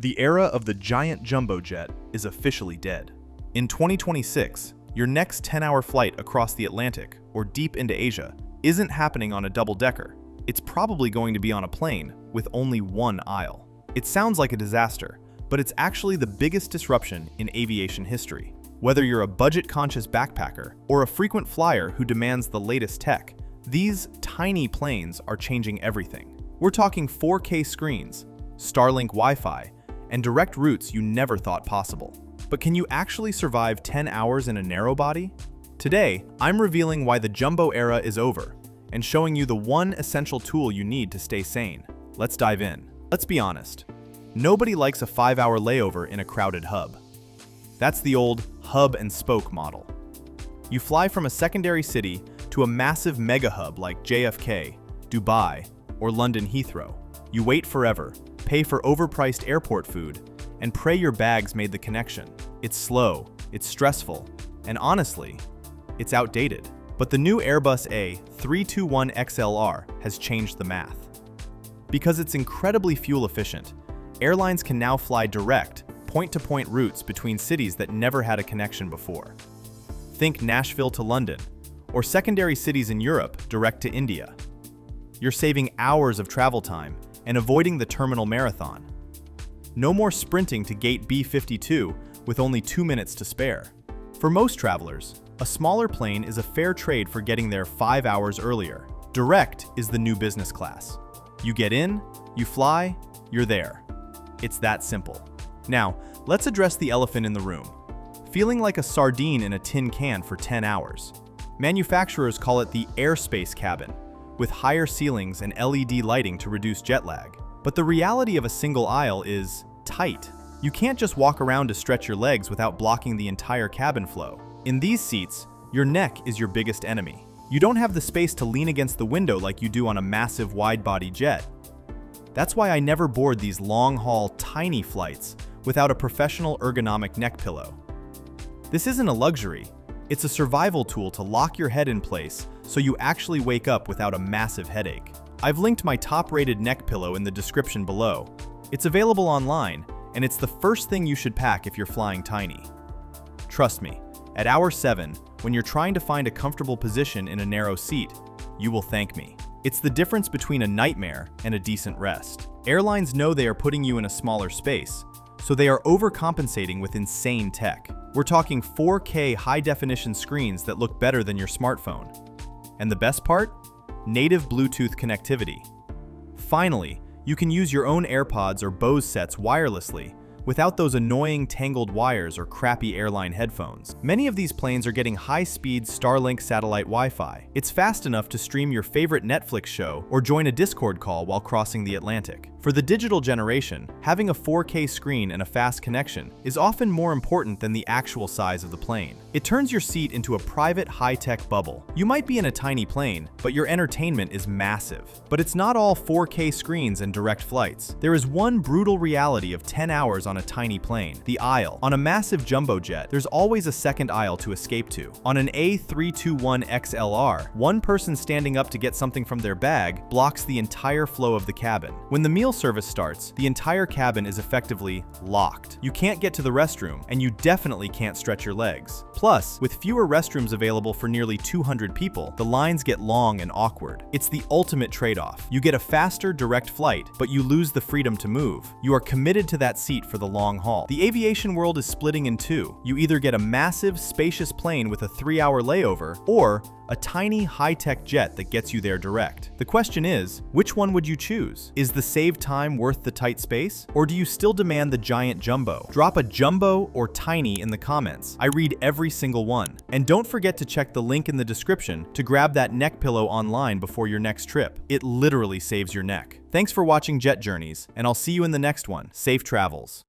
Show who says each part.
Speaker 1: The era of the giant jumbo jet is officially dead. In 2026, your next 10-hour flight across the Atlantic or deep into Asia isn't happening on a double-decker. It's probably going to be on a plane with only one aisle. It sounds like a disaster, but it's actually the biggest disruption in aviation history. Whether you're a budget-conscious backpacker or a frequent flyer who demands the latest tech, these tiny planes are changing everything. We're talking 4K screens, Starlink Wi-Fi, and direct routes you never thought possible. But can you actually survive 10 hours in a narrow body? Today, I'm revealing why the jumbo era is over and showing you the one essential tool you need to stay sane. Let's dive in. Let's be honest. Nobody likes a 5-hour layover in a crowded hub. That's the old hub and spoke model. You fly from a secondary city to a massive mega hub like JFK, Dubai, or London Heathrow. You wait forever, pay for overpriced airport food, and pray your bags made the connection. It's slow, it's stressful, and honestly, it's outdated. But the new Airbus A321XLR has changed the math. Because it's incredibly fuel efficient, airlines can now fly direct, point-to-point routes between cities that never had a connection before. Think Nashville to London, or secondary cities in Europe direct to India. You're saving hours of travel time and avoiding the terminal marathon. No more sprinting to gate B52 with only 2 minutes to spare. For most travelers, a smaller plane is a fair trade for getting there 5 hours earlier. Direct is the new business class. You get in, you fly, you're there. It's that simple. Now, let's address the elephant in the room. Feeling like a sardine in a tin can for 10 hours. Manufacturers call it the airspace cabin, with higher ceilings and LED lighting to reduce jet lag. But the reality of a single aisle is tight. You can't just walk around to stretch your legs without blocking the entire cabin flow. In these seats, your neck is your biggest enemy. You don't have the space to lean against the window like you do on a massive wide-body jet. That's why I never board these long-haul, tiny flights without a professional ergonomic neck pillow. This isn't a luxury. It's a survival tool to lock your head in place so you actually wake up without a massive headache. I've linked my top-rated neck pillow in the description below. It's available online, and it's the first thing you should pack if you're flying tiny. Trust me, at hour 7, when you're trying to find a comfortable position in a narrow seat, you will thank me. It's the difference between a nightmare and a decent rest. Airlines know they are putting you in a smaller space, so they are overcompensating with insane tech. We're talking 4K high-definition screens that look better than your smartphone. And the best part? Native Bluetooth connectivity. Finally, you can use your own AirPods or Bose sets wirelessly without those annoying tangled wires or crappy airline headphones. Many of these planes are getting high-speed Starlink satellite Wi-Fi. It's fast enough to stream your favorite Netflix show or join a Discord call while crossing the Atlantic. For the digital generation, having a 4K screen and a fast connection is often more important than the actual size of the plane. It turns your seat into a private high-tech bubble. You might be in a tiny plane, but your entertainment is massive. But it's not all 4K screens and direct flights. There is one brutal reality of 10 hours on a tiny plane, the aisle. On a massive jumbo jet, there's always a second aisle to escape to. On an A321XLR, one person standing up to get something from their bag blocks the entire flow of the cabin. When the meal service starts, the entire cabin is effectively locked. You can't get to the restroom, and you definitely can't stretch your legs. Plus, with fewer restrooms available for nearly 200 people, the lines get long and awkward. It's the ultimate trade-off. You get a faster, direct flight, but you lose the freedom to move. You are committed to that seat for the long haul. The aviation world is splitting in two. You either get a massive, spacious plane with a 3-hour layover, or a tiny, high-tech jet that gets you there direct. The question is, which one would you choose? Is the saved time worth the tight space? Or do you still demand the giant jumbo? Drop a jumbo or tiny in the comments. I read every single one. And don't forget to check the link in the description to grab that neck pillow online before your next trip. It literally saves your neck. Thanks for watching Jet Journeys, and I'll see you in the next one. Safe travels.